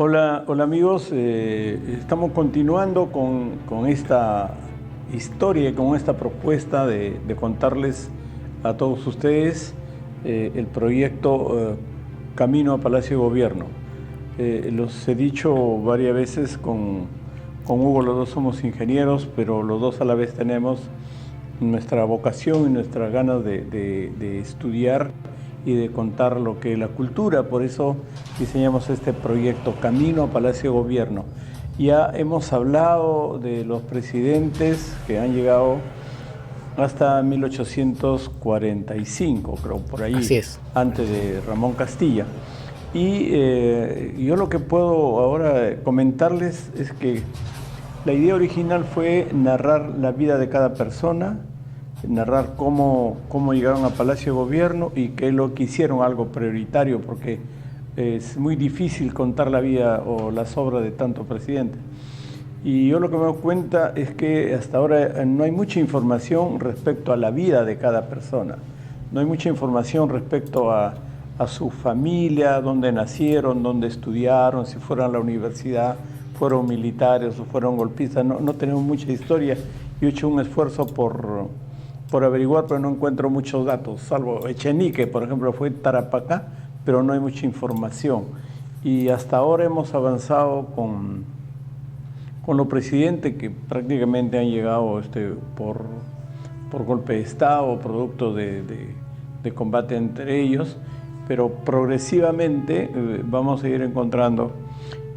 Hola, hola amigos, estamos continuando con esta historia, con esta propuesta de contarles a todos ustedes el proyecto Camino a Palacio de Gobierno. Los he dicho varias veces con Hugo, los dos somos ingenieros, pero los dos a la vez tenemos nuestra vocación y nuestras ganas de estudiar y de contar lo que es la cultura. Por eso diseñamos este proyecto Camino a Palacio de Gobierno. Ya hemos hablado de los presidentes que han llegado hasta 1845, creo, por Así allí, es. antes de Ramón Castilla. Y yo lo que puedo ahora comentarles es que la idea original fue narrar la vida de cada persona, narrar cómo llegaron a Palacio de Gobierno y qué es lo que hicieron, algo prioritario, porque es muy difícil contar la vida o las obras de tantos presidentes. Y yo lo que me doy cuenta es que hasta ahora no hay mucha información respecto a la vida de cada persona. No hay mucha información respecto a su familia, dónde nacieron, dónde estudiaron, si fueron a la universidad, fueron militares o fueron golpistas. No tenemos mucha historia. Yo he hecho un esfuerzo por averiguar, pero no encuentro muchos datos, salvo Echenique, por ejemplo, fue Tarapacá, pero no hay mucha información. Y hasta ahora hemos avanzado con los presidentes que prácticamente han llegado por golpe de Estado, producto de combate entre ellos, pero progresivamente vamos a ir encontrando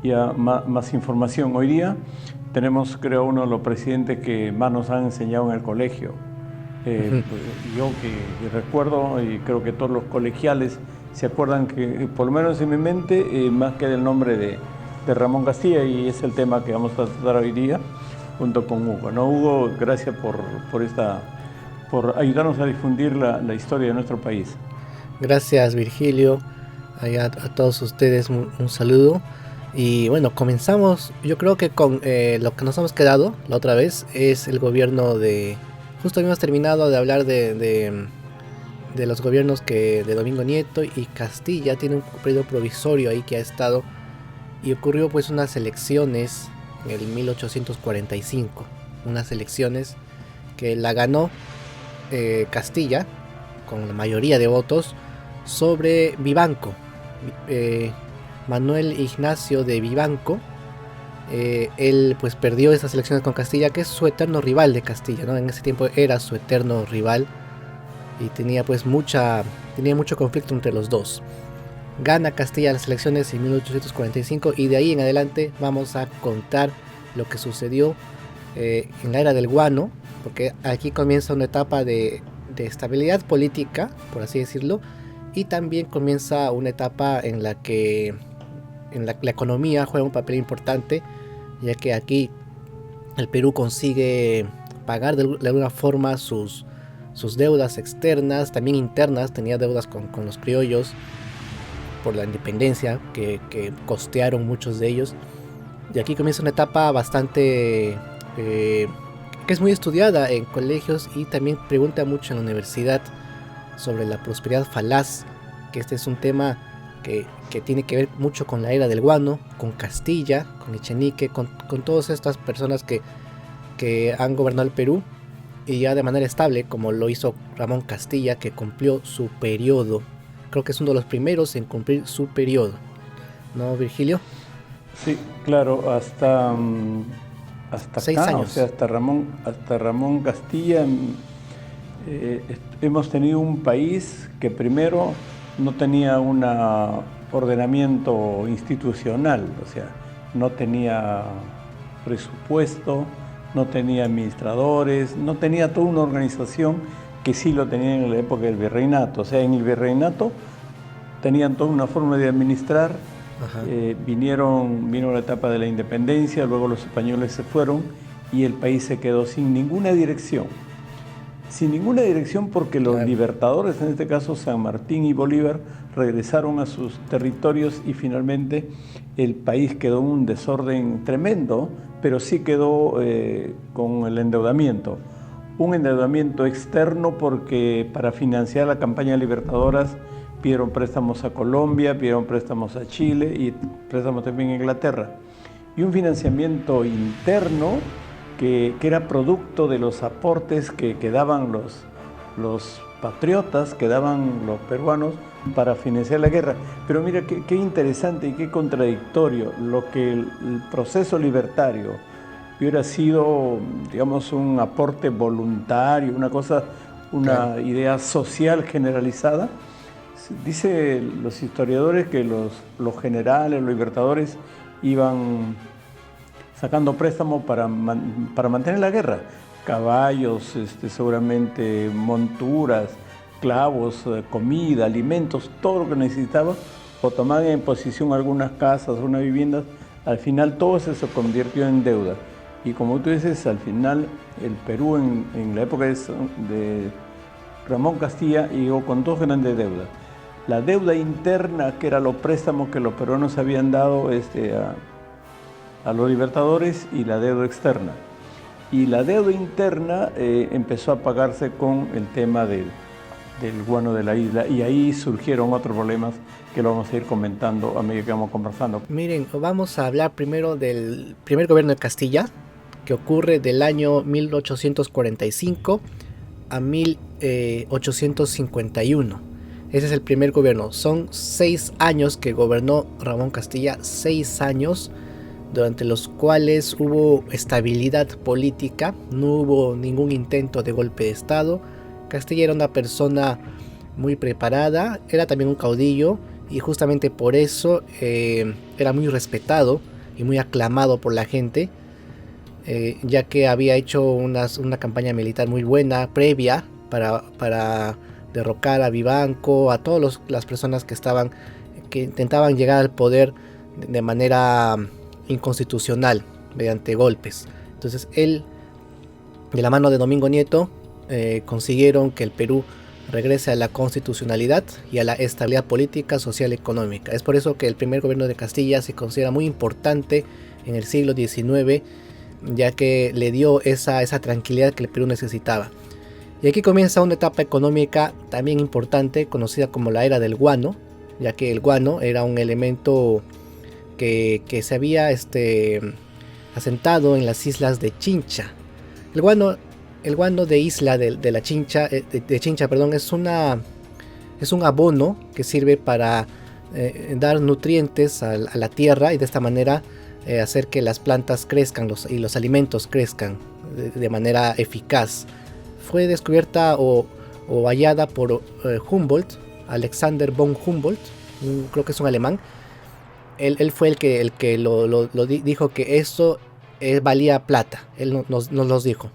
ya más información. Hoy día tenemos, creo, uno de los presidentes que más nos han enseñado en el colegio. Yo que recuerdo, y creo que todos los colegiales se acuerdan que, por lo menos en mi mente, más que del nombre de Ramón Castilla, y es el tema que vamos a tratar hoy día junto con Hugo. ¿No, Hugo? Gracias por ayudarnos a difundir la historia de nuestro país. Gracias, Virgilio. A todos ustedes un saludo. Y bueno, comenzamos. Yo creo que con lo que nos hemos quedado la otra vez es el gobierno de. Justo habíamos terminado de hablar de los gobiernos de Domingo Nieto y Castilla. Tiene un periodo provisorio ahí que ha estado. Y ocurrió pues unas elecciones en el 1845. Unas elecciones que la ganó Castilla con la mayoría de votos sobre Vivanco. Manuel Ignacio de Vivanco. Él pues perdió esas elecciones con Castilla, que es su eterno rival de Castilla, ¿no? En ese tiempo era su eterno rival y tenía mucho conflicto entre los dos. Gana Castilla las elecciones en 1845 y de ahí en adelante vamos a contar lo que sucedió en la era del guano, porque aquí comienza una etapa de estabilidad política, por así decirlo, y también comienza una etapa en la que la economía juega un papel importante, ya que aquí el Perú consigue pagar de alguna forma sus deudas externas, también internas. Tenía deudas con los criollos por la independencia que costearon muchos de ellos, y aquí comienza una etapa bastante que es muy estudiada en colegios y también pregunta mucho en la universidad sobre la prosperidad falaz, que este es un tema que tiene que ver mucho con la era del guano, con Castilla, con Echenique, con todas estas personas que han gobernado el Perú y ya de manera estable, como lo hizo Ramón Castilla, que cumplió su periodo. Creo que es uno de los primeros en cumplir su periodo, ¿no, Virgilio? Sí, claro, hasta Seis acá, o sea, años. hasta Ramón Castilla, hemos tenido un país que primero no tenía un ordenamiento institucional, o sea, no tenía presupuesto, no tenía administradores, no tenía toda una organización que sí lo tenía en la época del virreinato. O sea, en el virreinato tenían toda una forma de administrar. Vino la etapa de la independencia, luego los españoles se fueron y el país se quedó sin ninguna dirección. Sin ninguna dirección porque los libertadores, en este caso San Martín y Bolívar, regresaron a sus territorios y finalmente el país quedó en un desorden tremendo, pero sí quedó con el endeudamiento. Un endeudamiento externo porque para financiar la campaña libertadoras pidieron préstamos a Colombia, pidieron préstamos a Chile y préstamos también a Inglaterra. Y un financiamiento interno que era producto de los aportes que daban los patriotas, que daban los peruanos para financiar la guerra. Pero mira qué interesante y qué contradictorio lo que el proceso libertario hubiera sido, digamos, un aporte voluntario, una idea social generalizada. Dice los historiadores que los generales, los libertadores iban sacando préstamos para mantener la guerra. Caballos, seguramente monturas, clavos, comida, alimentos, todo lo que necesitaban, o tomaban en posición algunas casas, unas viviendas. Al final todo eso se convirtió en deuda. Y como tú dices, al final el Perú en la época de Ramón Castilla llegó con dos grandes deudas. La deuda interna, que eran los préstamos que los peruanos habían dado a los libertadores, y la deuda externa. Y la deuda interna empezó a pagarse con el tema del guano de la isla, y ahí surgieron otros problemas que lo vamos a ir comentando a medida que vamos conversando. Miren, vamos a hablar primero del primer gobierno de Castilla, que ocurre del año 1845 a 1851. Ese es el primer gobierno. Son 6 años que gobernó Ramón Castilla, 6 años durante los cuales hubo estabilidad política, no hubo ningún intento de golpe de Estado. Castilla era una persona muy preparada, era también un caudillo, y justamente por eso era muy respetado y muy aclamado por la gente, ya que había hecho una campaña militar muy buena previa para derrocar a Vivanco, a todas las personas que intentaban llegar al poder de manera inconstitucional mediante golpes. Entonces él, de la mano de Domingo Nieto, consiguieron que el Perú regrese a la constitucionalidad y a la estabilidad política, social y económica. Es por eso que el primer gobierno de Castilla se considera muy importante en el siglo XIX, ya que le dio esa tranquilidad que el Perú necesitaba. Y aquí comienza una etapa económica también importante, conocida como la era del guano, ya que el guano era un elemento que se había asentado en las islas de Chincha. El guano de isla de la Chincha, de Chincha, perdón, es un abono que sirve para dar nutrientes a la tierra, y de esta manera hacer que las plantas crezcan y los alimentos crezcan de manera eficaz. Fue descubierta o hallada por Humboldt, Alexander von Humboldt, creo que es un alemán. Él fue el que lo dijo que eso valía plata. Él nos los dijo.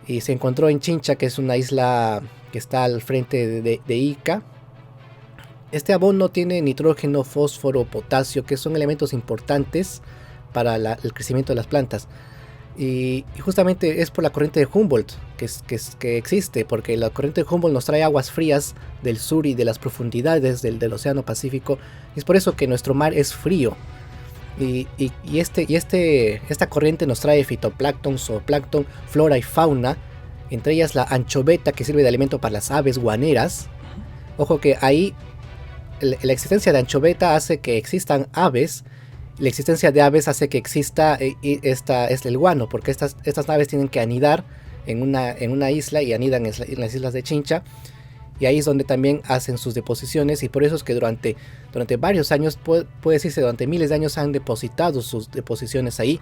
Y se encontró en Chincha, que es una isla que está al frente de Ica. Este abono tiene nitrógeno, fósforo, potasio, que son elementos importantes para el crecimiento de las plantas. Y justamente es por la corriente de Humboldt que existe, porque la corriente de Humboldt nos trae aguas frías del sur y de las profundidades del Océano Pacífico, y es por eso que nuestro mar es frío. Y esta corriente nos trae fitoplancton, zooplancton, flora y fauna, entre ellas la anchoveta, que sirve de alimento para las aves guaneras. Ojo que ahí la existencia de anchoveta hace que existan aves. La existencia de aves hace que exista el guano, porque estas aves tienen que anidar en una isla, y anidan en las islas de Chincha, y ahí es donde también hacen sus deposiciones, y por eso es que durante varios años, puede decirse durante miles de años, han depositado sus deposiciones ahí,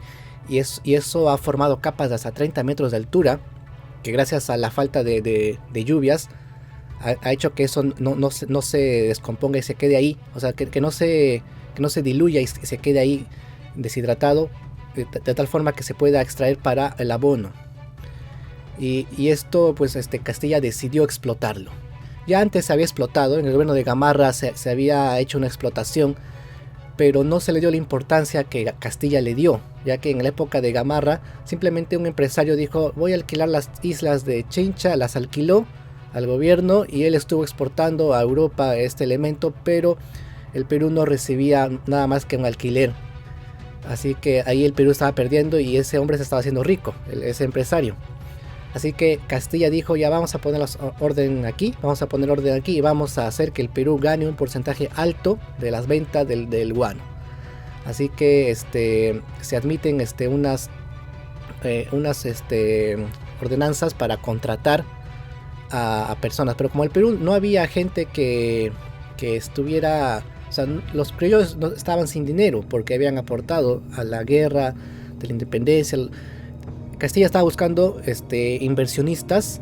y eso ha formado capas de hasta 30 metros de altura, que gracias a la falta de lluvias ha hecho que eso no se descomponga y se quede ahí, o sea, que no se diluya y se quede ahí deshidratado, de tal forma que se pueda extraer para el abono. Y esto, pues Castilla decidió explotarlo. Ya antes se había explotado, en el gobierno de Gamarra se había hecho una explotación, pero no se le dio la importancia que Castilla le dio, ya que en la época de Gamarra simplemente un empresario dijo: voy a alquilar las islas de Chincha, las alquiló al gobierno, y él estuvo exportando a Europa este elemento, pero el Perú no recibía nada más que un alquiler. Así que ahí el Perú estaba perdiendo, y ese hombre se estaba haciendo rico, ese empresario. Así que Castilla dijo, ya vamos a poner orden aquí, vamos a poner orden aquí y vamos a hacer que el Perú gane un porcentaje alto de las ventas del guano. Así que se admiten unas ordenanzas para contratar a personas, pero como el Perú no había gente que estuviera, o sea, los criollos no estaban sin dinero porque habían aportado a la guerra de la independencia. Castilla estaba buscando inversionistas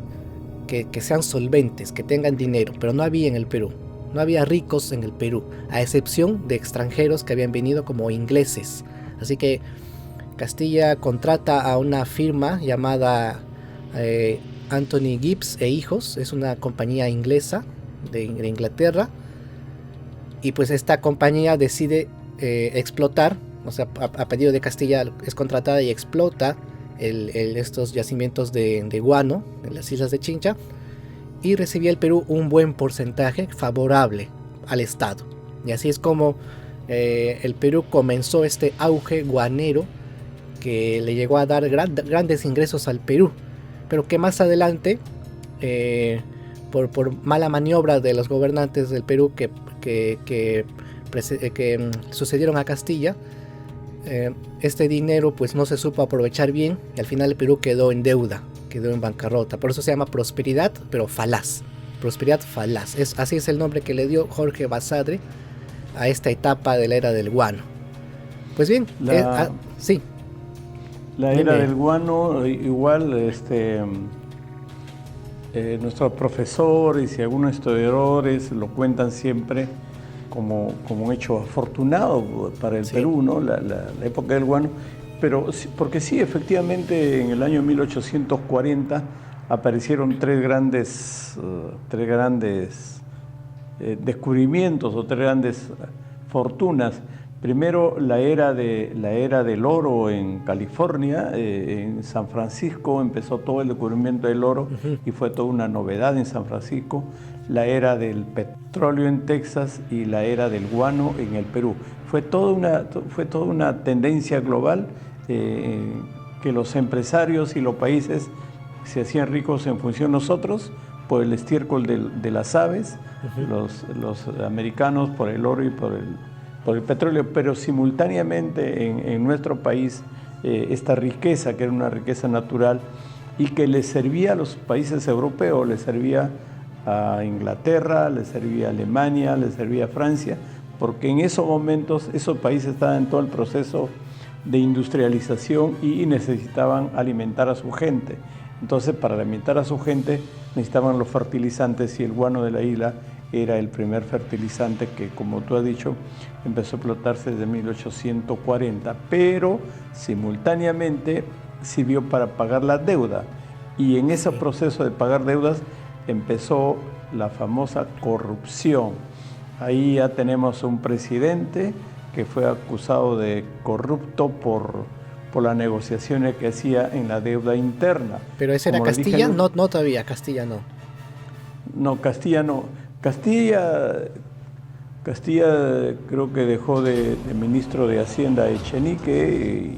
que sean solventes, que tengan dinero, pero no había en el Perú. No había ricos en el Perú, a excepción de extranjeros que habían venido como ingleses. Así que Castilla contrata a una firma llamada Anthony Gibbs e Hijos, es una compañía inglesa de Inglaterra, y pues esta compañía decide explotar, o sea, a pedido de Castilla es contratada y explota estos yacimientos de guano en las islas de Chincha, y recibía el Perú un buen porcentaje favorable al Estado. Y así es como el Perú comenzó este auge guanero que le llegó a dar grandes ingresos al Perú, pero que más adelante, por mala maniobra de los gobernantes del Perú que sucedieron a Castilla, este dinero pues no se supo aprovechar bien y al final el Perú quedó en deuda, quedó en bancarrota. Por eso se llama prosperidad, pero falaz. Prosperidad falaz. Así es el nombre que le dio Jorge Basadre a esta etapa de la era del guano. Pues bien, sí. La era del guano, igual nuestros profesores y algunos historiadores lo cuentan siempre como un hecho afortunado para el Perú, ¿no? La época del guano, pero porque sí, efectivamente en el año 1840 aparecieron tres grandes descubrimientos o tres grandes fortunas. Primero, la era del oro en California, en San Francisco empezó todo el descubrimiento del oro y fue toda una novedad en San Francisco. La era del petróleo en Texas y la era del guano en el Perú. Fue toda una tendencia global que los empresarios y los países se hacían ricos en función de nosotros por el estiércol de las aves, los americanos por el oro y por el petróleo, pero simultáneamente en nuestro país esta riqueza, que era una riqueza natural y que le servía a los países europeos, le servía a Inglaterra, le servía a Alemania, le servía a Francia, porque en esos momentos esos países estaban en todo el proceso de industrialización y necesitaban alimentar a su gente. Entonces, para alimentar a su gente necesitaban los fertilizantes y el guano de la isla era el primer fertilizante que, como tú has dicho, empezó a explotarse desde 1840, pero simultáneamente sirvió para pagar la deuda. Y en ese proceso de pagar deudas empezó la famosa corrupción. Ahí ya tenemos un presidente que fue acusado de corrupto por las negociaciones que hacía en la deuda interna. ¿Pero ese era Castilla? No, todavía, Castilla no. No, Castilla no. Castilla creo que dejó de ministro de Hacienda a Echenique y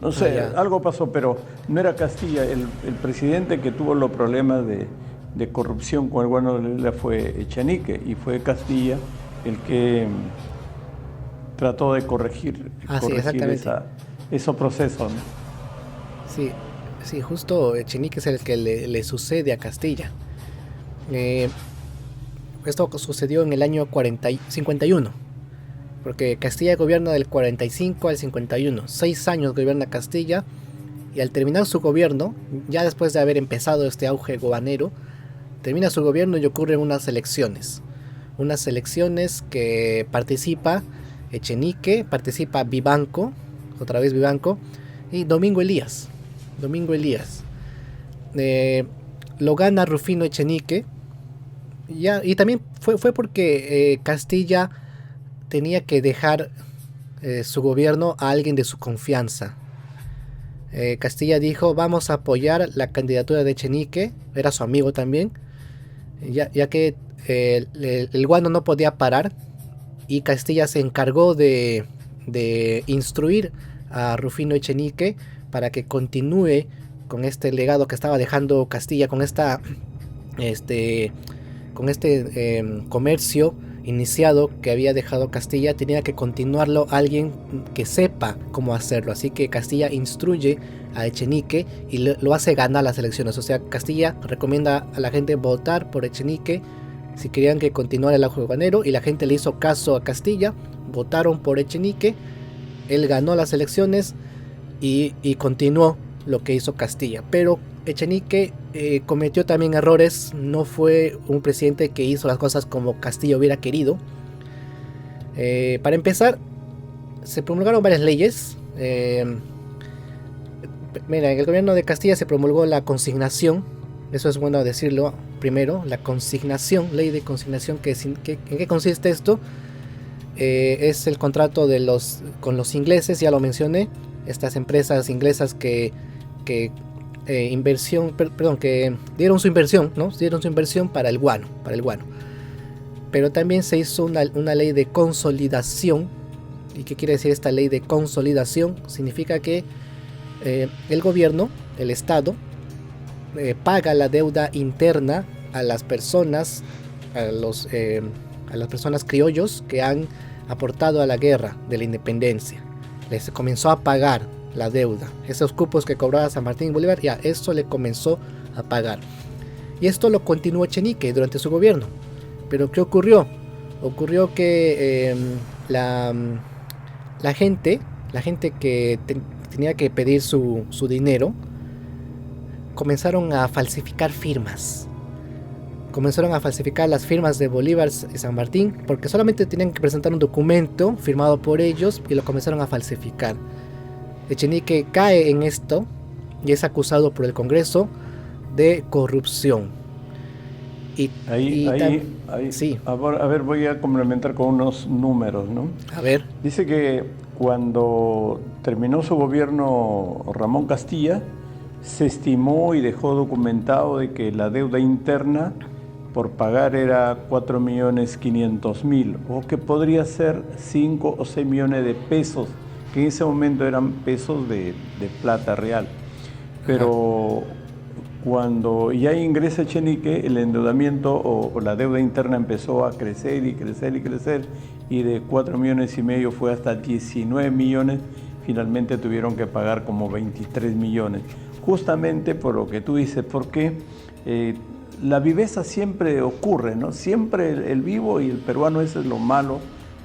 no sé, algo pasó, pero no era Castilla. El presidente que tuvo los problemas de corrupción con el guano de la isla fue Echenique y fue Castilla el que trató de corregir esos procesos, ¿no? Sí, justo Echenique es el que le sucede a Castilla. Esto sucedió en el año 51, porque Castilla gobierna del 45 al 51, 6 años gobierna Castilla, y al terminar su gobierno, ya después de haber empezado este auge guanero, termina su gobierno y ocurren unas elecciones que participa Echenique, participa Vivanco, otra vez Vivanco, y Domingo Elías. Lo gana Rufino Echenique, y también fue porque Castilla tenía que dejar su gobierno a alguien de su confianza. Castilla dijo, vamos a apoyar la candidatura de Echenique, era su amigo también, ya que el guano no podía parar, y Castilla se encargó de instruir a Rufino Echenique para que continúe este legado que estaba dejando Castilla, con comercio iniciado que había dejado Castilla, tenía que continuarlo alguien que sepa cómo hacerlo. Así que Castilla instruye a Echenique y lo hace ganar las elecciones. O sea, Castilla recomienda a la gente votar por Echenique si querían que continuara el auge aduanero, y la gente le hizo caso a Castilla, votaron por Echenique, él ganó las elecciones y continuó lo que hizo Castilla. Pero Echenique cometió también errores, no fue un presidente que hizo las cosas como Castilla hubiera querido. Para empezar, se promulgaron varias leyes. Mira, en el gobierno de Castilla se promulgó la consignación, eso es bueno decirlo primero, la consignación, ley de consignación. ¿En qué consiste esto? Es el contrato con los ingleses, ya lo mencioné, estas empresas inglesas que dieron su inversión, ¿no? Dieron su inversión para el guano. Pero también se hizo una ley de consolidación. ¿Y qué quiere decir esta ley de consolidación? Significa que el gobierno, el Estado, paga la deuda interna a las personas, a las personas criollos que han aportado a la guerra de la independencia. Les comenzó a pagar la deuda, esos cupos que cobraba San Martín y Bolívar, ya eso le comenzó a pagar. Y esto lo continuó Echenique durante su gobierno. Pero ¿qué ocurrió? Ocurrió que la gente que tenía que pedir su dinero, comenzaron a falsificar firmas. Comenzaron a falsificar las firmas de Bolívar y San Martín, porque solamente tenían que presentar un documento firmado por ellos y lo comenzaron a falsificar. Echenique cae en esto y es acusado por el Congreso de corrupción. Sí. A ver, voy a complementar con unos números, ¿no? A ver. Dice que cuando terminó su gobierno Ramón Castilla, se estimó y dejó documentado de que la deuda interna por pagar era 4.500.000, o que podría ser 5 o 6 millones de pesos, que en ese momento eran pesos de plata real. Pero cuando ya ingresa Echenique, el endeudamiento o la deuda interna empezó a crecer y crecer y crecer, y de 4,5 millones fue hasta 19 millones, finalmente tuvieron que pagar como 23 millones. Justamente por lo que tú dices, porque la viveza siempre ocurre, ¿no? Siempre el vivo y el peruano, eso es lo malo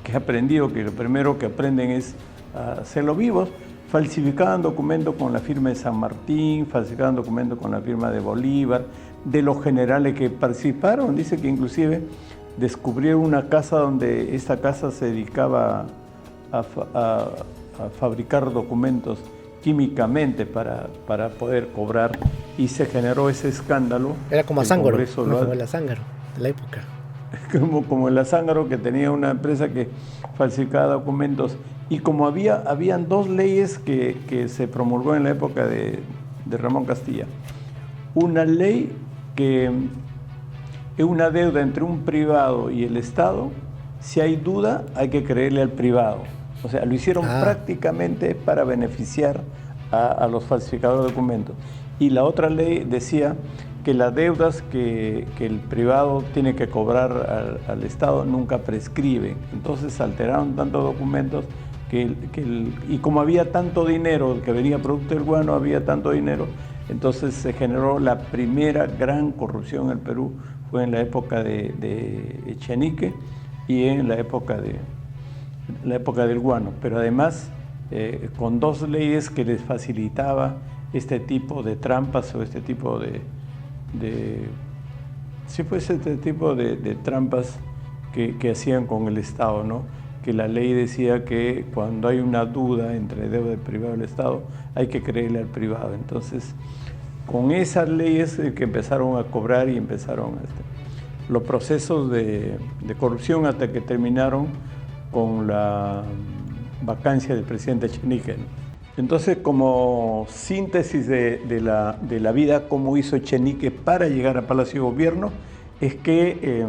que he aprendido, que lo primero que aprenden es hacerlo vivos. Falsificaban documentos con la firma de San Martín, falsificaban documentos con la firma de Bolívar, de los generales que participaron. Dice que inclusive descubrieron una casa donde esta casa se dedicaba a fabricar documentos químicamente para poder cobrar, y se generó ese escándalo. Era como Azángaro, como el Azángaro de la época. Como el Azángaro, que tenía una empresa que falsificaba documentos. Y como habían dos leyes que se promulgó en la época de Ramón Castilla. Una ley que es una deuda entre un privado y el Estado. Si hay duda, hay que creerle al privado. O sea, lo hicieron prácticamente para beneficiar a los falsificadores de documentos. Y la otra ley decía que las deudas que el privado tiene que cobrar al Estado nunca prescriben. Entonces alteraron tantos documentos y como había tanto dinero que venía producto del guano, había tanto dinero, entonces se generó la primera gran corrupción en el Perú. Fue en la época de Echenique y en la época del guano, pero además con dos leyes que les facilitaba este tipo de trampas o este tipo de trampas que hacían con el Estado, ¿no? Que la ley decía que cuando hay una duda entre deuda del privado y el Estado, hay que creerle al privado. Entonces, con esas leyes que empezaron a cobrar y empezaron los procesos de corrupción, hasta que terminaron con la vacancia del presidente Echenique, ¿no? Entonces, como síntesis de la vida, cómo hizo Echenique para llegar a Palacio de Gobierno, es que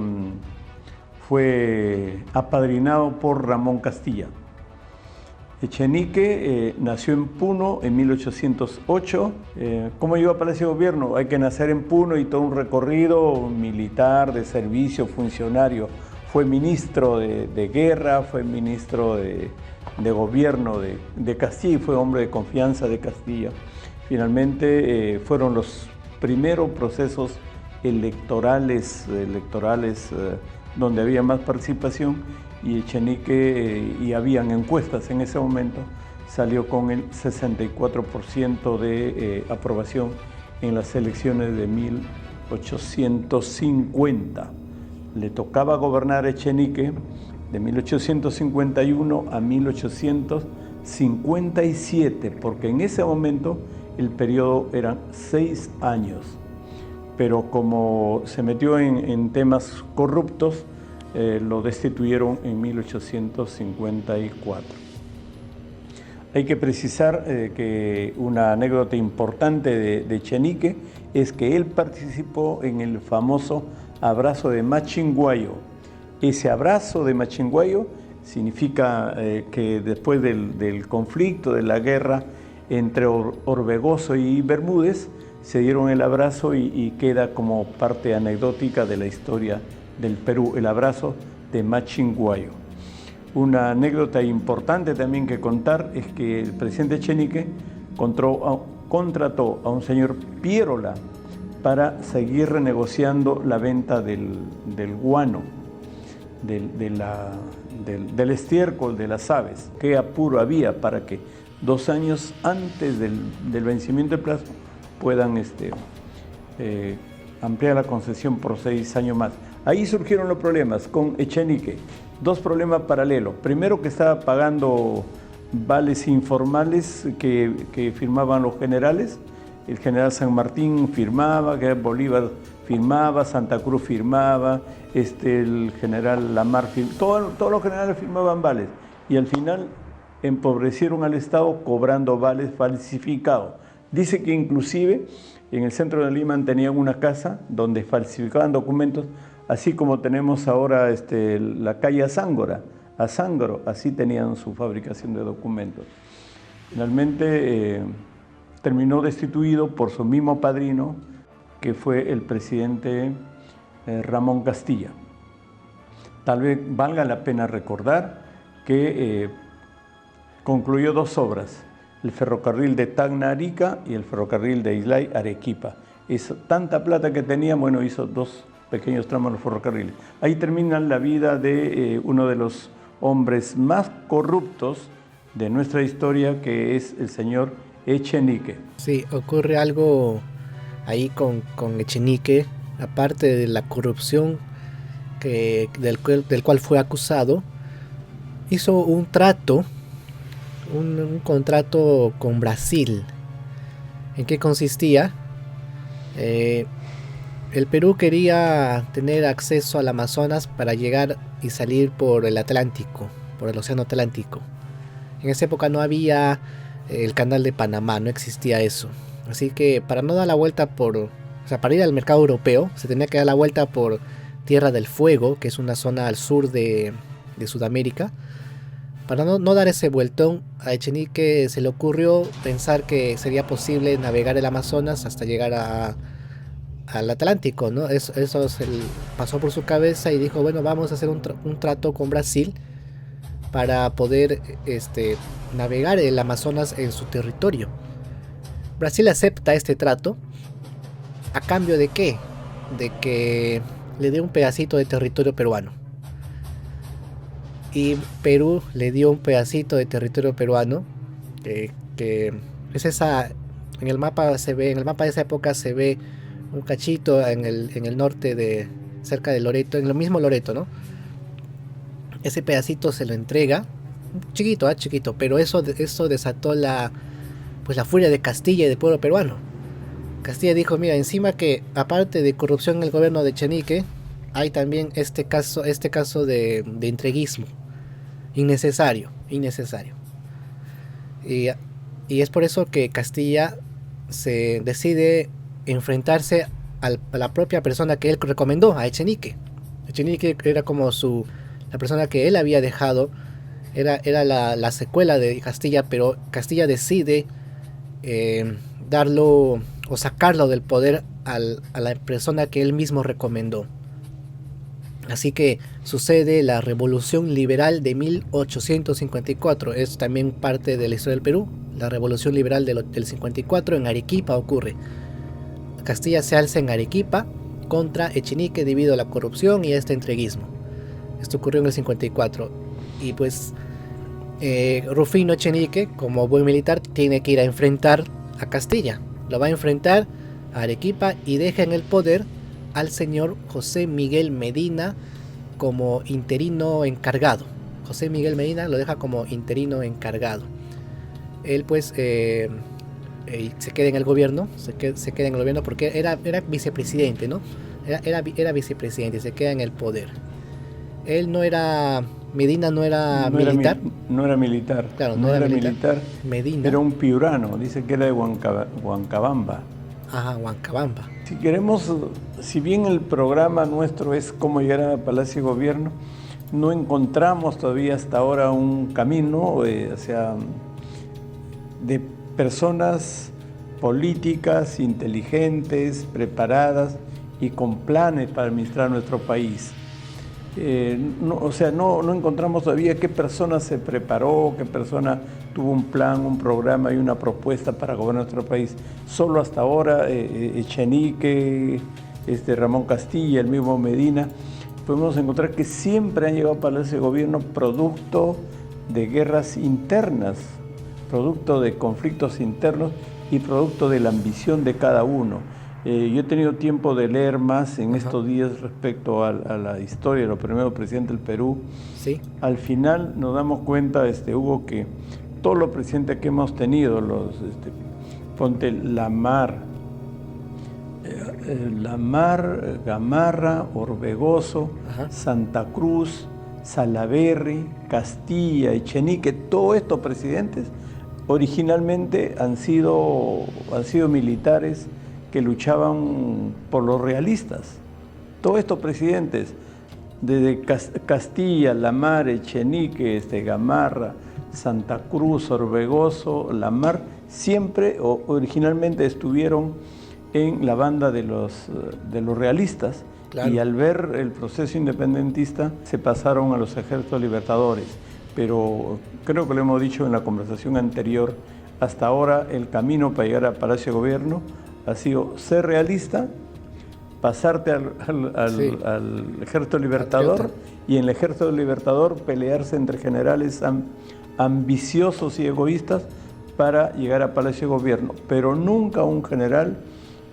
fue apadrinado por Ramón Castilla. Echenique nació en Puno en 1808. ¿Cómo llegó a Palacio de Gobierno? Hay que nacer en Puno y todo un recorrido militar, de servicio, funcionario. Fue ministro de guerra, fue ministro de gobierno de Castilla y fue hombre de confianza de Castilla. Finalmente fueron los primeros procesos electorales donde había más participación, y Echenique, y habían encuestas en ese momento, salió con el 64% de aprobación en las elecciones de 1850. Le tocaba gobernar a Echenique de 1851 a 1857, porque en ese momento el periodo eran 6 años. Pero como se metió en temas corruptos, lo destituyeron en 1854. Hay que precisar que una anécdota importante de Echenique es que él participó en el famoso abrazo de Machinguayo. Ese abrazo de Machinguayo significa que después del conflicto, de la guerra entre Orbegoso y Bermúdez, se dieron el abrazo y queda como parte anecdótica de la historia del Perú, el abrazo de Machinguayo. Una anécdota importante también que contar es que el presidente Echenique contrató a un señor Pierola para seguir renegociando la venta del guano, del estiércol de las aves. Qué apuro había para que 2 años antes del vencimiento del plazo puedan ampliar la concesión por 6 años más. Ahí surgieron los problemas con Echenique, 2 problemas paralelos. Primero, que estaba pagando vales informales que firmaban los generales. El general San Martín firmaba, Bolívar firmaba, Santa Cruz firmaba, el general Lamar firmaba, todos los generales firmaban vales. Y al final empobrecieron al Estado cobrando vales falsificados. Dice que inclusive en el centro de Lima tenían una casa donde falsificaban documentos, así como tenemos ahora la calle Azángaro, así tenían su fabricación de documentos. Finalmente terminó destituido por su mismo padrino, que fue el presidente Ramón Castilla. Tal vez valga la pena recordar que concluyó 2 obras, el ferrocarril de Tacna a Arica y el ferrocarril de Islay a Arequipa. Tanta plata que tenía, hizo 2 pequeños tramos de los ferrocarriles. Ahí termina la vida de uno de los hombres más corruptos de nuestra historia, que es el señor Echenique. Sí, ocurre algo ahí con Echenique, aparte de la corrupción del cual fue acusado. Hizo un trato, un contrato con Brasil. ¿En qué consistía? El Perú quería tener acceso al Amazonas para llegar y salir por el Atlántico, por el Océano Atlántico. En esa época no había el canal de Panamá, no existía eso. Así que para no dar la vuelta para ir al mercado europeo, se tenía que dar la vuelta por Tierra del Fuego, que es una zona al sur de Sudamérica. Para no dar ese vueltón, a Echenique se le ocurrió pensar que sería posible navegar el Amazonas hasta llegar al Atlántico, ¿no? Eso pasó por su cabeza y dijo, bueno, vamos a hacer un trato con Brasil para poder navegar el Amazonas en su territorio. Brasil acepta este trato. ¿A cambio de qué? De que le dé un pedacito de territorio peruano. Y Perú le dio un pedacito de territorio peruano, que es esa, en el mapa de esa época se ve un cachito en el norte, cerca de Loreto, en lo mismo Loreto, ¿no? Ese pedacito se lo entrega, chiquito, pero eso desató la furia de Castilla y del pueblo peruano. Castilla dijo, mira, encima que aparte de corrupción en el gobierno de Echenique, hay también este caso de entreguismo. Innecesario. Y es por eso que Castilla se decide enfrentarse a la propia persona que él recomendó, a Echenique. Echenique era como la persona que él había dejado era la secuela de Castilla, pero Castilla decide darlo o sacarlo del poder a la persona que él mismo recomendó. Así que sucede la Revolución Liberal de 1854, es también parte de la historia del Perú. La Revolución Liberal del 54 en Arequipa ocurre. Castilla se alza en Arequipa contra Echenique debido a la corrupción y a este entreguismo. Esto ocurrió en el 54. Y pues Rufino Echenique, como buen militar, tiene que ir a enfrentar a Castilla. Lo va a enfrentar a Arequipa y deja en el poder al señor José Miguel Medina como interino encargado. José Miguel Medina lo deja como interino encargado. Él pues se queda en el gobierno, se queda en el gobierno porque era vicepresidente, ¿no? Era vicepresidente, se queda en el poder. Él no era, Medina no era militar. No era militar. Claro, no era militar. Medina. Era un piurano, dice que era de Huancabamba. Ajá, Huancabamba. Si queremos, si bien el programa nuestro es cómo llegar a Palacio de Gobierno, no encontramos todavía hasta ahora un camino, de personas políticas, inteligentes, preparadas y con planes para administrar nuestro país. No encontramos todavía qué persona se preparó, qué persona tuvo un plan, un programa y una propuesta para gobernar nuestro país. Solo hasta ahora Echenique, Ramón Castilla, el mismo Medina, podemos encontrar que siempre han llegado a Palacio de Gobierno producto de guerras internas, producto de conflictos internos y producto de la ambición de cada uno. Yo he tenido tiempo de leer más en estos días respecto a la historia de los primeros presidentes del Perú. Sí. Al final nos damos cuenta, Hugo, que todos los presidentes que hemos tenido, ponte Lamar, Gamarra, Orbegoso, Ajá. Santa Cruz, Salaverry, Castilla, Echenique, todos estos presidentes originalmente han sido militares que luchaban por los realistas. Todos estos presidentes, desde Castilla, Lamar, Echenique, Gamarra, Santa Cruz, Orbegoso, Lamar, siempre originalmente estuvieron en la banda de los realistas. Claro. Y al ver el proceso independentista se pasaron a los ejércitos libertadores. Pero creo que lo hemos dicho en la conversación anterior, hasta ahora el camino para llegar a Palacio de Gobierno ha sido ser realista, pasarte al ejército libertador, patriota, y en el ejército libertador pelearse entre generales ambiciosos y egoístas para llegar a Palacio de Gobierno, pero nunca un general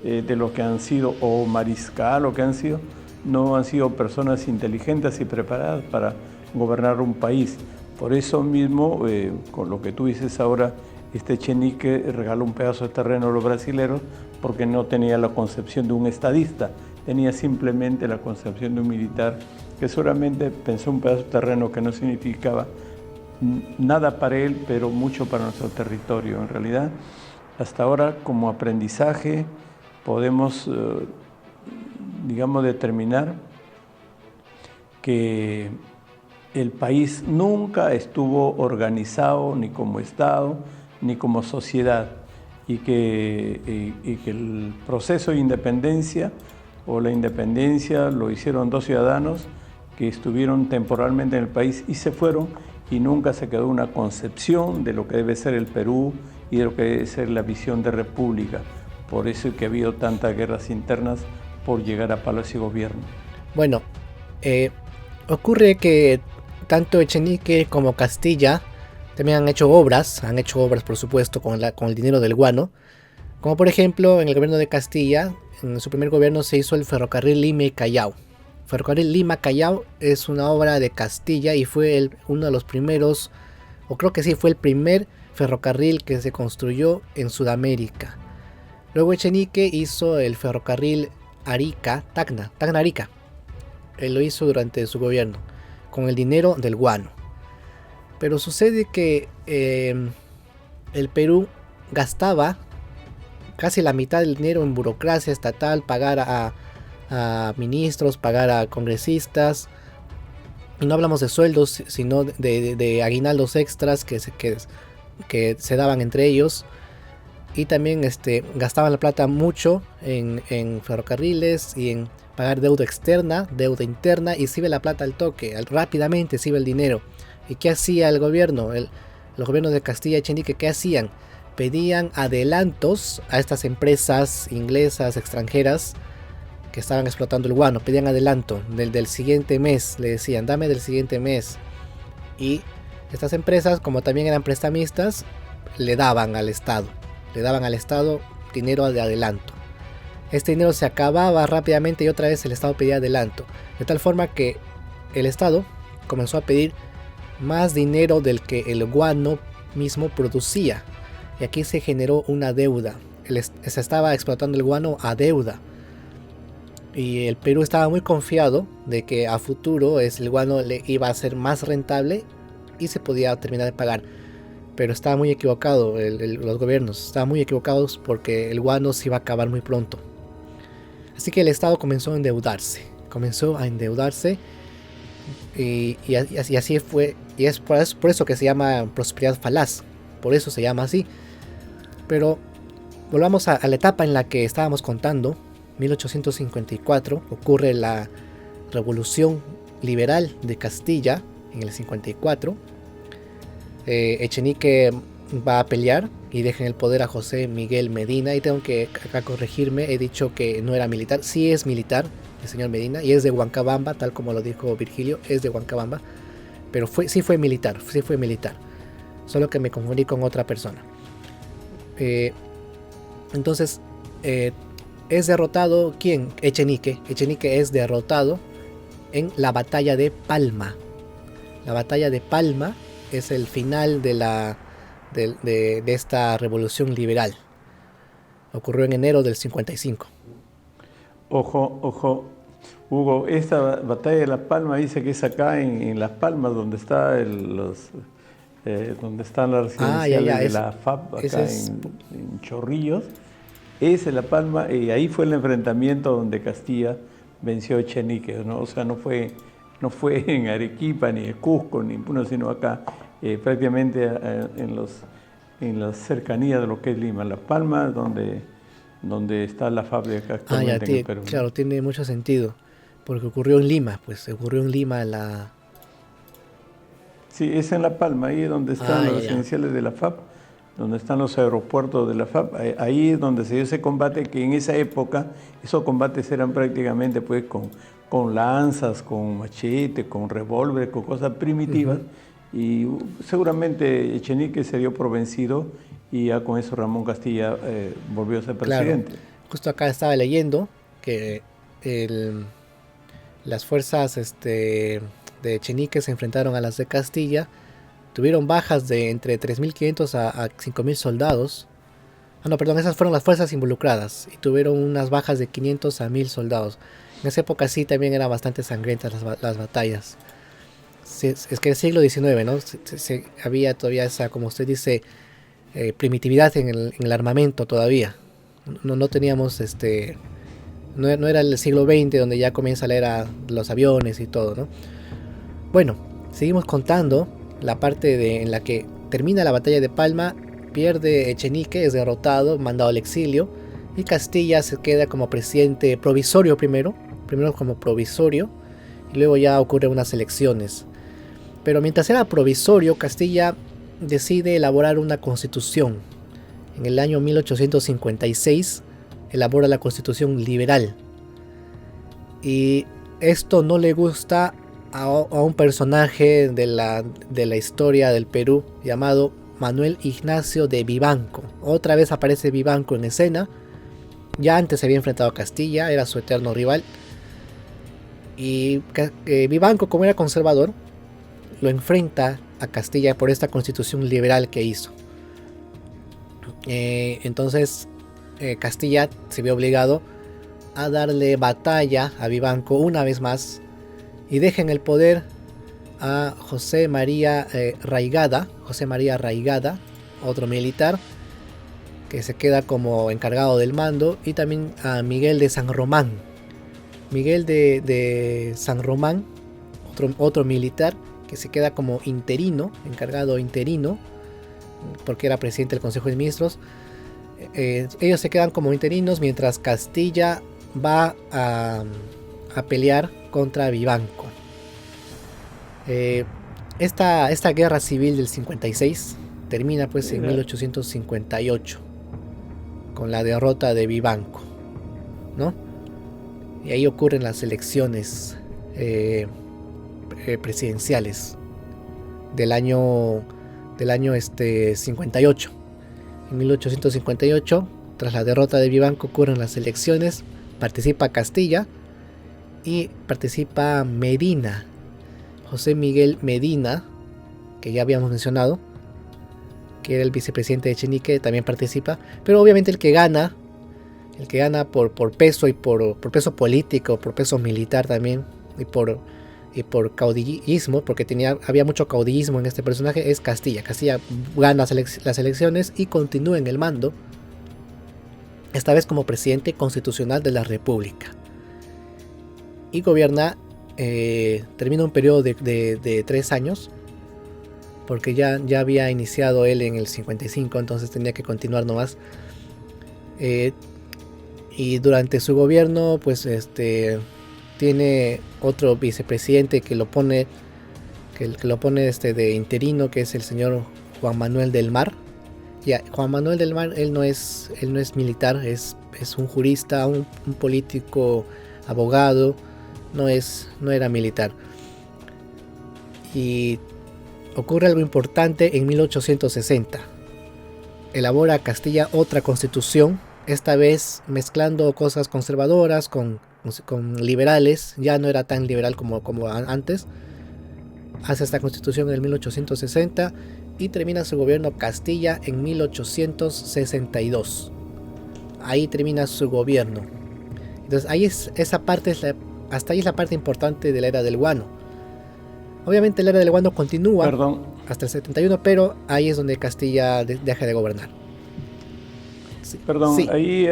de los que han sido, o mariscal o que han sido, no han sido personas inteligentes y preparadas para gobernar un país. Por eso mismo, con lo que tú dices ahora, Echenique regaló un pedazo de terreno a los brasileros porque no tenía la concepción de un estadista, tenía simplemente la concepción de un militar que solamente pensó un pedazo de terreno que no significaba nada para él, pero mucho para nuestro territorio. En realidad, hasta ahora, como aprendizaje, podemos, determinar que el país nunca estuvo organizado ni como Estado, ni como sociedad, y que el proceso de independencia o la independencia lo hicieron dos ciudadanos que estuvieron temporalmente en el país y se fueron, y nunca se quedó una concepción de lo que debe ser el Perú y de lo que debe ser la visión de república. Por eso es que ha habido tantas guerras internas por llegar a Palacio de Gobierno. Bueno, ocurre que tanto Echenique como Castilla también han hecho obras por supuesto con el dinero del guano, como por ejemplo en el gobierno de Castilla, en su primer gobierno se hizo el ferrocarril Lima y Callao. Ferrocarril Lima-Callao es una obra de Castilla y fue uno de los primeros, o creo que sí, fue el primer ferrocarril que se construyó en Sudamérica. Luego Echenique hizo el ferrocarril Tacna-Arica. Él lo hizo durante su gobierno, con el dinero del guano. Pero sucede que el Perú gastaba casi la mitad del dinero en burocracia estatal, pagar a ministros, pagar a congresistas, Y no hablamos de sueldos, sino de aguinaldos extras que se daban entre ellos. Y también gastaban la plata mucho en ferrocarriles y en pagar deuda externa, deuda interna, y se iba la plata al toque, rápidamente se iba el dinero. ¿Y qué hacía el gobierno? Los gobiernos de Castilla y Echenique, ¿qué hacían? Pedían adelantos a estas empresas inglesas, extranjeras, que estaban explotando el guano. Pedían adelanto del siguiente mes, le decían, dame del siguiente mes. Y estas empresas, como también eran prestamistas, le daban al Estado dinero de adelanto. Este dinero se acababa rápidamente y otra vez el Estado pedía adelanto, de tal forma que el Estado comenzó a pedir más dinero del que el guano mismo producía, y aquí se generó una deuda. Se estaba explotando el guano a deuda, y el Perú estaba muy confiado de que a futuro el guano le iba a ser más rentable y se podía terminar de pagar. Pero estaba muy equivocado, los gobiernos estaban muy equivocados, porque el guano se iba a acabar muy pronto. Así que el Estado comenzó a endeudarse, y así fue, y es por eso que se llama prosperidad falaz, por eso se llama así. Pero volvamos a la etapa en la que estábamos contando. 1854 ocurre la Revolución Liberal de Castilla en el 54. Echenique va a pelear y deja en el poder a José Miguel Medina, y tengo que acá corregirme, he dicho que no era militar, sí es militar el señor Medina, y es de Huancabamba, tal como lo dijo Virgilio, es de Huancabamba, pero sí fue militar, solo que me confundí con otra persona. Entonces es derrotado, ¿quién? Echenique es derrotado en la batalla de Palma. La batalla de Palma es el final de esta revolución liberal. Ocurrió en enero del 55. Ojo, Hugo, esta batalla de La Palma dice que es acá en Las Palmas, donde está donde están las residenciales de la FAP, acá en Chorrillos. Esa es La Palma, y ahí fue el enfrentamiento donde Castilla venció a Echenique, ¿no? O sea, no fue en Arequipa, ni en Cusco, ni en sino acá, prácticamente en las cercanías de lo que es Lima. La Palma, donde está la fábrica actualmente en el Perú. Claro, tiene mucho sentido, porque ocurrió en Lima, Sí, es en La Palma, ahí es donde están los residenciales de la FAP, donde están los aeropuertos de la FAP, ahí es donde se dio ese combate, que en esa época esos combates eran prácticamente pues con lanzas, con machete, con revólver, con cosas primitivas. Y seguramente Echenique se dio por vencido, y ya con eso Ramón Castilla volvió a ser presidente. Claro. Justo acá estaba leyendo que las fuerzas de Echenique se enfrentaron a las de Castilla, tuvieron bajas de entre 3.500 a 5.000 soldados. Esas fueron las fuerzas involucradas, y tuvieron unas bajas de 500 a 1.000 soldados. En esa época sí también eran bastante sangrientas las batallas. Es que el siglo XIX, ¿no? Había todavía esa, como usted dice, primitividad en el armamento todavía. No teníamos no era el siglo XX, donde ya comienza la era de los aviones y todo, ¿no? Bueno, seguimos contando la parte en la que termina la batalla de Palma. Pierde Echenique, es derrotado, mandado al exilio, y Castilla se queda como presidente provisorio primero como provisorio, y luego ya ocurren unas elecciones. Pero mientras era provisorio, Castilla decide elaborar una constitución. En el año 1856 elabora la Constitución Liberal, y esto no le gusta a un personaje de la historia del Perú llamado Manuel Ignacio de Vivanco. Otra vez aparece Vivanco en escena. Ya antes se había enfrentado a Castilla, era su eterno rival, y Vivanco, como era conservador, lo enfrenta a Castilla por esta constitución liberal que hizo. Entonces Castilla se vio obligado a darle batalla a Vivanco una vez más, y deja en el poder a José María Raigada, otro militar que se queda como encargado del mando, y también a Miguel de San Román. Miguel de San Román, otro militar que se queda como interino, encargado interino, porque era presidente del Consejo de Ministros. Ellos se quedan como interinos mientras Castilla va a pelear contra Vivanco. Esta guerra civil del 56 termina pues en 1858 con la derrota de Vivanco, ¿no? Y ahí ocurren las elecciones presidenciales del año 58. En 1858, tras la derrota de Vivanco, ocurren las elecciones, participa Castilla y participa Medina, José Miguel Medina, que ya habíamos mencionado, que era el vicepresidente de Echenique, también participa, pero obviamente el que gana por peso y por peso político, por peso militar también, y por caudillismo, porque había mucho caudillismo en este personaje, es Castilla. Castilla gana las elecciones y continúa en el mando, esta vez como presidente constitucional de la República. Y gobierna, termina un periodo de 3 años, porque ya había iniciado él en el 55, entonces tenía que continuar nomás. Y durante su gobierno, pues tiene otro vicepresidente que lo pone de interino, que es el señor Juan Manuel del Mar. Ya, Juan Manuel del Mar, él no es militar, es un jurista, un político, abogado, no era militar. Y ocurre algo importante en 1860. Elabora Castilla otra constitución, esta vez mezclando cosas conservadoras con liberales. Ya no era tan liberal como antes. Hace esta constitución en 1860 y termina su gobierno Castilla en 1862. Ahí termina su gobierno. Entonces hasta ahí es la parte importante de la era del guano. Obviamente la era del guano continúa hasta el 71, pero ahí es donde Castilla deja de gobernar. Sí. Ahí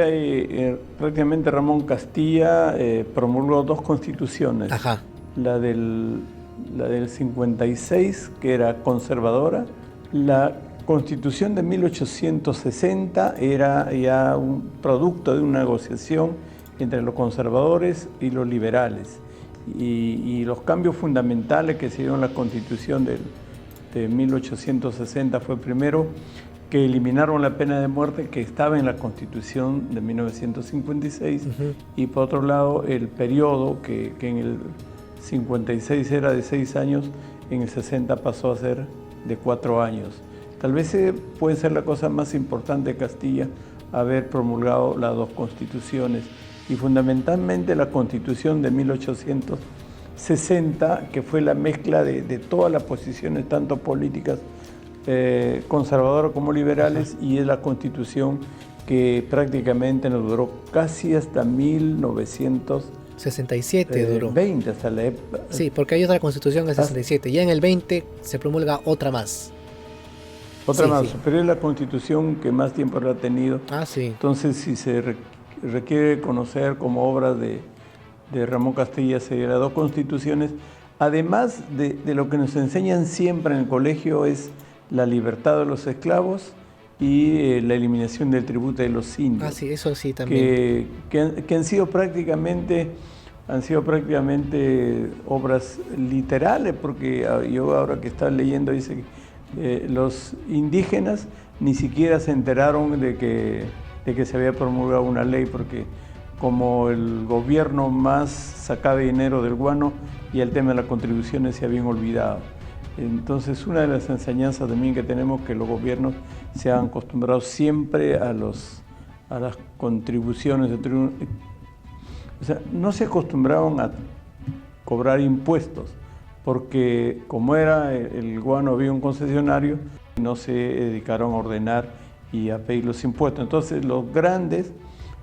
prácticamente Ramón Castilla promulgó 2 constituciones. Ajá. La del 56, que era conservadora. La constitución de 1860 era ya un producto de una negociación entre los conservadores y los liberales. Y los cambios fundamentales que se dieron en la constitución de 1860 fue primero que eliminaron la pena de muerte que estaba en la Constitución de 1956, y por otro lado el periodo que en el 56 era de 6 años, en el 60 pasó a ser de 4 años. Tal vez puede ser la cosa más importante de Castilla, haber promulgado las 2 constituciones, y fundamentalmente la Constitución de 1860, que fue la mezcla de todas las posiciones, tanto políticas, conservadoras como liberales, y es la Constitución que prácticamente nos duró casi hasta 1967 duró. 20, hasta la época. Sí, porque hay otra constitución en el 67, ya en el 20 se promulga otra más. Otra más, pero es la constitución que más tiempo la ha tenido. Sí. Entonces, si se requiere conocer como obra de Ramón Castilla, serían las 2 constituciones. Además de lo que nos enseñan siempre en el colegio, es la libertad de los esclavos y la eliminación del tributo de los indios. Sí, eso sí también. Que han sido prácticamente obras literales, porque yo ahora que estaba leyendo dice que los indígenas ni siquiera se enteraron de que se había promulgado una ley, porque como el gobierno más sacaba dinero del guano y el tema de las contribuciones se habían olvidado. Entonces, una de las enseñanzas también que tenemos, que los gobiernos se han acostumbrado siempre a las contribuciones. O sea, no se acostumbraban a cobrar impuestos, porque como era el guano, había un concesionario, no se dedicaron a ordenar y a pedir los impuestos. Entonces, los grandes,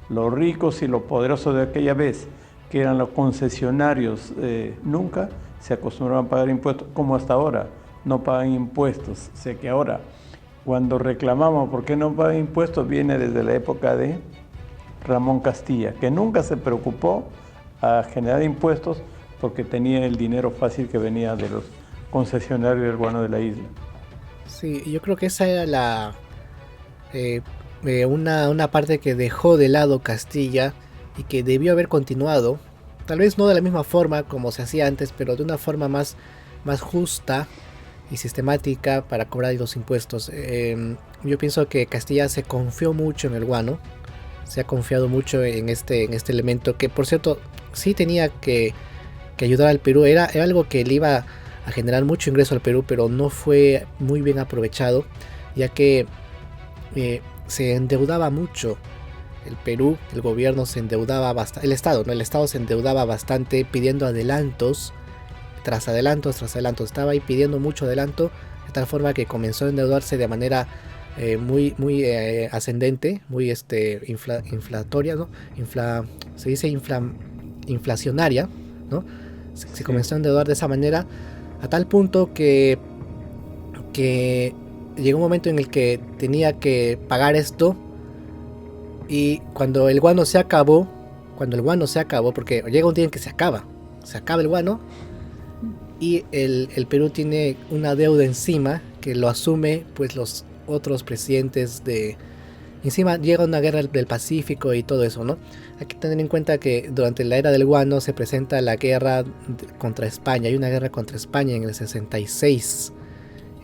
los ricos y los poderosos de aquella vez, que eran los concesionarios, nunca se acostumbraban a pagar impuestos, como hasta ahora no pagan impuestos. O sea que ahora, cuando reclamamos por qué no pagan impuestos, viene desde la época de Ramón Castilla, que nunca se preocupó a generar impuestos, porque tenía el dinero fácil que venía de los concesionarios del guano de la isla. Sí, yo creo que esa era una parte que dejó de lado Castilla y que debió haber continuado, tal vez no de la misma forma como se hacía antes, pero de una forma más justa y sistemática para cobrar los impuestos. Yo pienso que Castilla se confió mucho en el guano, se ha confiado mucho en este elemento que, por cierto, sí tenía que ayudar al Perú. Era algo que le iba a generar mucho ingreso al Perú, pero no fue muy bien aprovechado, ya que se endeudaba mucho. El Perú, el gobierno se endeudaba bastante, el Estado se endeudaba bastante pidiendo adelantos, tras adelantos, estaba ahí pidiendo mucho adelanto, de tal forma que comenzó a endeudarse de manera muy ascendente, muy inflatoria, ¿no? Se dice inflacionaria, ¿no? Se comenzó a endeudar de esa manera, a tal punto que llegó un momento en el que tenía que pagar esto. Y cuando el guano se acabó, porque llega un día en que se acaba el guano, y el Perú tiene una deuda encima que lo asume pues los otros presidentes encima llega una guerra del Pacífico y todo eso, ¿no? Hay que tener en cuenta que durante la era del guano se presenta la guerra contra España. Hay una guerra contra España en el 66.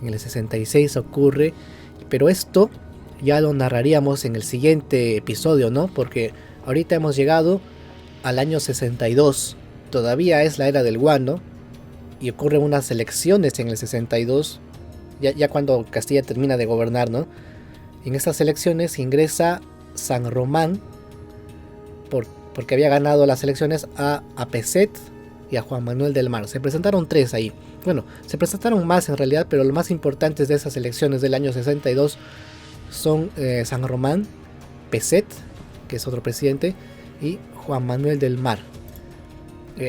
En el 66 ocurre, pero esto ya lo narraríamos en el siguiente episodio, ¿no? Porque ahorita hemos llegado al año 62. Todavía es la era del guano y ocurren unas elecciones en el 62, ya cuando Castilla termina de gobernar, ¿no? En estas elecciones ingresa San Román porque había ganado las elecciones a Peset y a Juan Manuel del Mar. Se presentaron 3 ahí. Bueno, se presentaron más en realidad, pero lo más importantes de esas elecciones del año 62 son San Román, Peset, que es otro presidente, y Juan Manuel del Mar.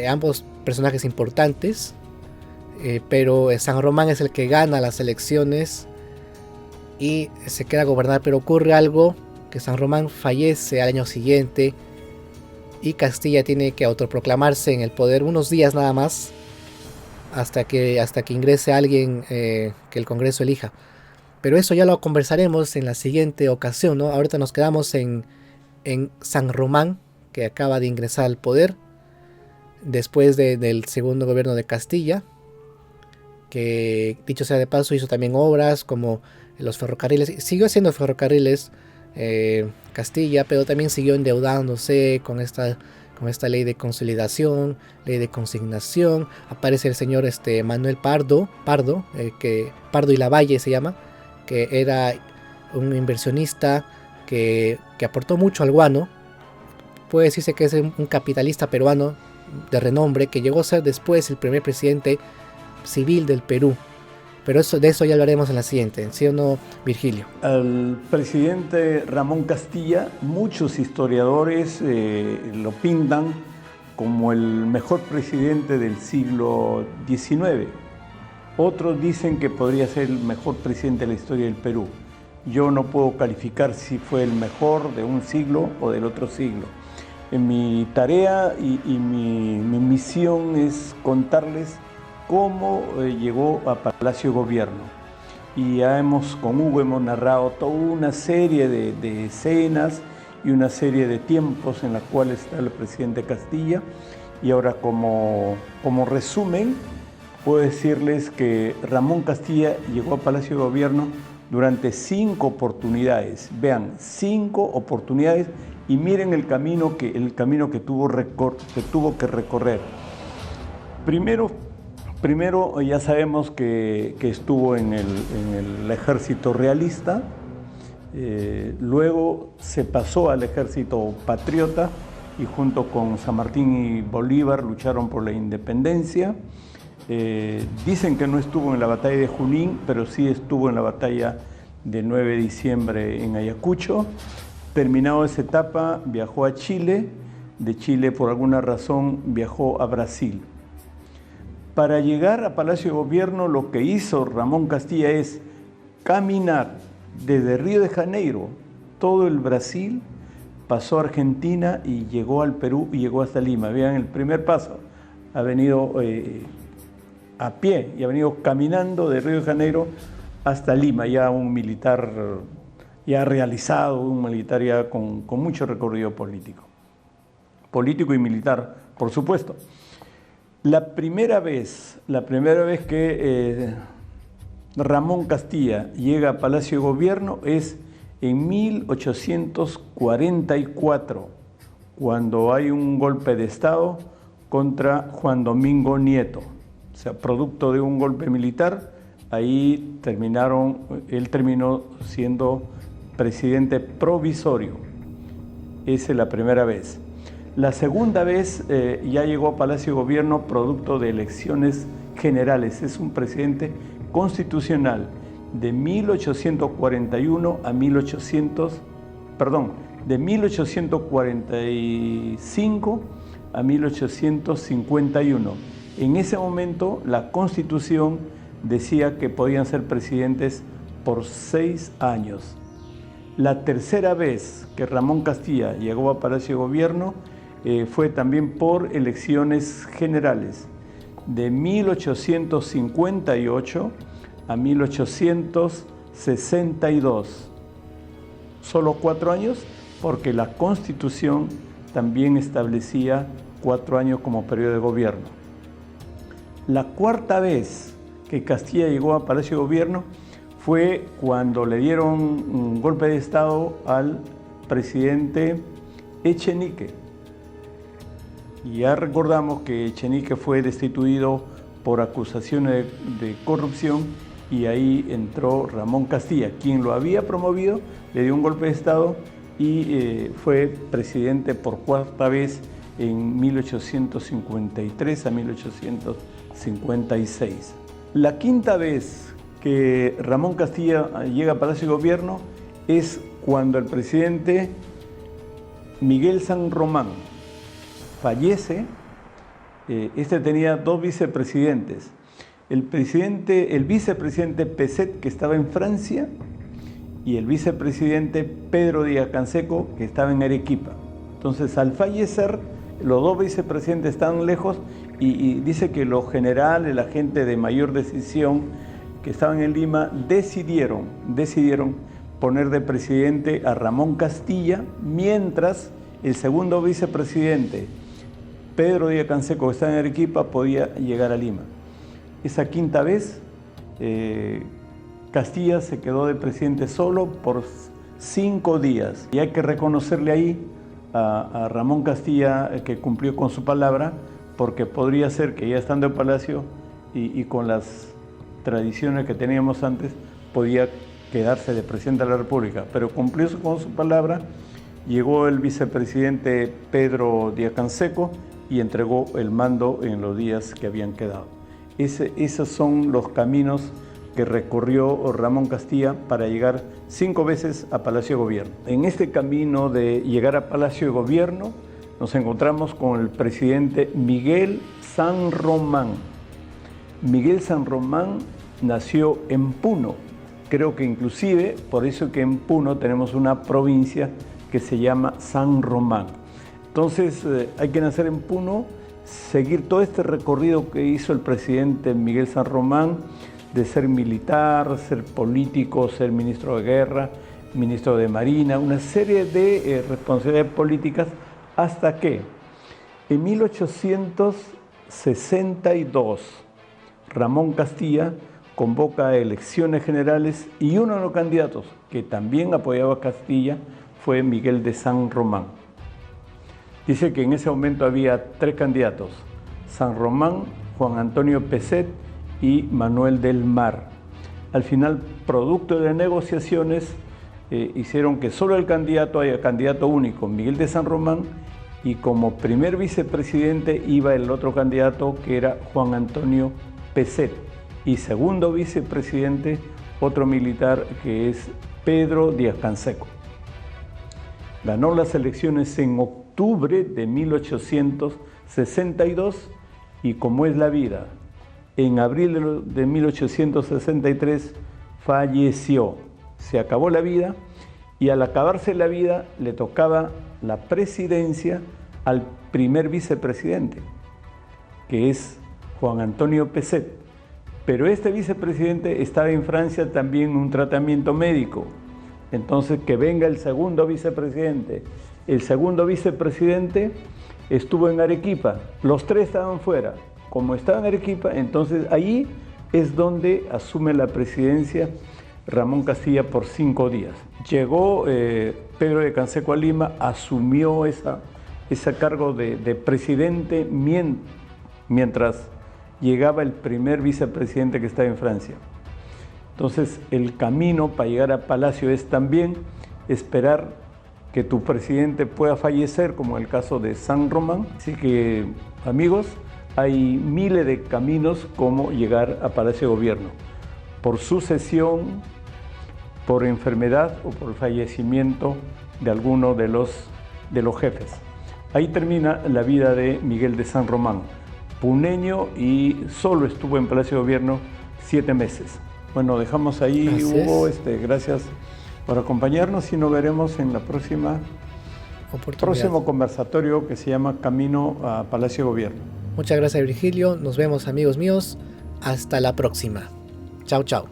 Ambos personajes importantes, pero San Román es el que gana las elecciones y se queda a gobernar, pero ocurre algo, que San Román fallece al año siguiente y Castilla tiene que autoproclamarse en el poder unos días nada más, hasta que ingrese alguien que el Congreso elija. Pero eso ya lo conversaremos en la siguiente ocasión, ¿no? Ahorita nos quedamos en San Román, que acaba de ingresar al poder después del segundo gobierno de Castilla, que dicho sea de paso hizo también obras como los ferrocarriles. Siguió haciendo ferrocarriles Castilla, pero también siguió endeudándose con esta ley de consolidación, ley de consignación. Aparece el señor Manuel Pardo y Lavalle se llama, que era un inversionista que aportó mucho al guano. Puede decirse que es un capitalista peruano de renombre, que llegó a ser después el primer presidente civil del Perú. Pero de eso ya hablaremos en la siguiente, ¿sí o no, Virgilio? Al presidente Ramón Castilla, muchos historiadores lo pintan como el mejor presidente del siglo XIX. Otros dicen que podría ser el mejor presidente de la historia del Perú. Yo no puedo calificar si fue el mejor de un siglo o del otro siglo. En mi tarea y mi misión es contarles cómo llegó a Palacio de Gobierno. Y ya con Hugo hemos narrado toda una serie de escenas y una serie de tiempos en los cuales está el presidente Castilla. Y ahora como resumen, puedo decirles que Ramón Castilla llegó a Palacio de Gobierno durante 5 oportunidades. Vean, 5 oportunidades y miren el camino que tuvo que recorrer. Primero ya sabemos que estuvo en el ejército realista, luego se pasó al ejército patriota y junto con San Martín y Bolívar lucharon por la independencia. Dicen que no estuvo en la batalla de Junín, pero sí estuvo en la batalla del 9 de diciembre en Ayacucho. Terminado esa etapa, viajó a Chile. De Chile, por alguna razón, viajó a Brasil. Para llegar a Palacio de Gobierno, lo que hizo Ramón Castilla es caminar desde Río de Janeiro, todo el Brasil, pasó a Argentina y llegó al Perú y llegó hasta Lima. Vean el primer paso, ha venido a pie y ha venido caminando de Río de Janeiro hasta Lima, ya un militar ya realizado, un militar ya con mucho recorrido político y militar, por supuesto. La primera vez que Ramón Castilla llega a Palacio de Gobierno es en 1844, cuando hay un golpe de Estado contra Juan Domingo Nieto, o sea, producto de un golpe militar. Ahí él terminó siendo presidente provisorio. Esa es la primera vez. La segunda vez ya llegó a Palacio de Gobierno producto de elecciones generales. Es un presidente constitucional de 1845 a 1851. En ese momento la Constitución decía que podían ser presidentes por 6 años. La tercera vez que Ramón Castilla llegó a Palacio de Gobierno fue también por elecciones generales, de 1858 a 1862. Solo 4 años, porque la Constitución también establecía 4 años como periodo de gobierno. La cuarta vez que Castilla llegó a Palacio de Gobierno fue cuando le dieron un golpe de Estado al presidente Echenique. Y ya recordamos que Echenique fue destituido por acusaciones de corrupción y ahí entró Ramón Castilla, quien lo había promovido, le dio un golpe de Estado y fue presidente por cuarta vez en 1853 a 1856. La quinta vez que Ramón Castilla llega a Palacio de Gobierno es cuando el presidente Miguel San Román fallece. Este tenía 2 vicepresidentes. El vicepresidente Peset, que estaba en Francia, y el vicepresidente Pedro Díaz Canseco, que estaba en Arequipa. Entonces, al fallecer, los 2 vicepresidentes estaban lejos y dice que los generales, la gente de mayor decisión que estaban en Lima, decidieron poner de presidente a Ramón Castilla, mientras el segundo vicepresidente, Pedro Díaz Canseco, que estaba en Arequipa, podía llegar a Lima. Esa quinta vez, Castilla se quedó de presidente solo por 5 días. Y hay que reconocerle ahí a Ramón Castilla que cumplió con su palabra, porque podría ser que ya estando en Palacio y con las tradiciones que teníamos antes, podía quedarse de presidente de la República. Pero cumplió con su palabra, llegó el vicepresidente Pedro Díaz Canseco y entregó el mando en los días que habían quedado. Esos son los caminos que recorrió Ramón Castilla para llegar 5 veces a Palacio de Gobierno. En este camino de llegar a Palacio de Gobierno nos encontramos con el presidente Miguel San Román. Miguel San Román nació en Puno. Creo que inclusive por eso que en Puno tenemos una provincia que se llama San Román. Entonces hay que nacer en Puno, seguir todo este recorrido que hizo el presidente Miguel San Román, de ser militar, ser político, ser ministro de guerra, ministro de marina, una serie de responsabilidades políticas, hasta que en 1862 Ramón Castilla convoca elecciones generales y uno de los candidatos que también apoyaba a Castilla fue Miguel de San Román. Dice que en ese momento había 3 candidatos: San Román, Juan Antonio Peset y Manuel del Mar. Al final, producto de negociaciones, hicieron que solo el candidato haya candidato único, Miguel de San Román, y como primer vicepresidente iba el otro candidato, que era Juan Antonio Peset, y segundo vicepresidente otro militar, que es Pedro Díaz Canseco. Ganó las elecciones en octubre de 1862 y, como es la vida, en abril de 1863 falleció. Se acabó la vida y al acabarse la vida le tocaba la presidencia al primer vicepresidente. que es Juan Antonio Peset. Pero este vicepresidente estaba en Francia también en un tratamiento médico. Entonces, que venga el segundo vicepresidente. El segundo vicepresidente estuvo en Arequipa. Los tres estaban fuera. Como estaban en Arequipa, entonces allí es donde asume la presidencia Ramón Castilla por 5 días. Llegó Pedro de Canseco a Lima, asumió ese cargo de presidente mientras llegaba el primer vicepresidente que estaba en Francia. Entonces, el camino para llegar a Palacio es también esperar que tu presidente pueda fallecer, como en el caso de Saint-Romain. Así que, amigos, hay miles de caminos como llegar a Palacio de Gobierno. Por sucesión, por enfermedad o por fallecimiento de alguno de los jefes. Ahí termina la vida de Miguel de Saint-Romain, puneño, y solo estuvo en Palacio de Gobierno 7 meses. Bueno, dejamos ahí, Hugo, gracias por acompañarnos y nos veremos en la próximo conversatorio que se llama Camino a Palacio de Gobierno. Muchas gracias, Virgilio. Nos vemos, amigos míos. Hasta la próxima. Chao, chao.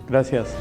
Gracias.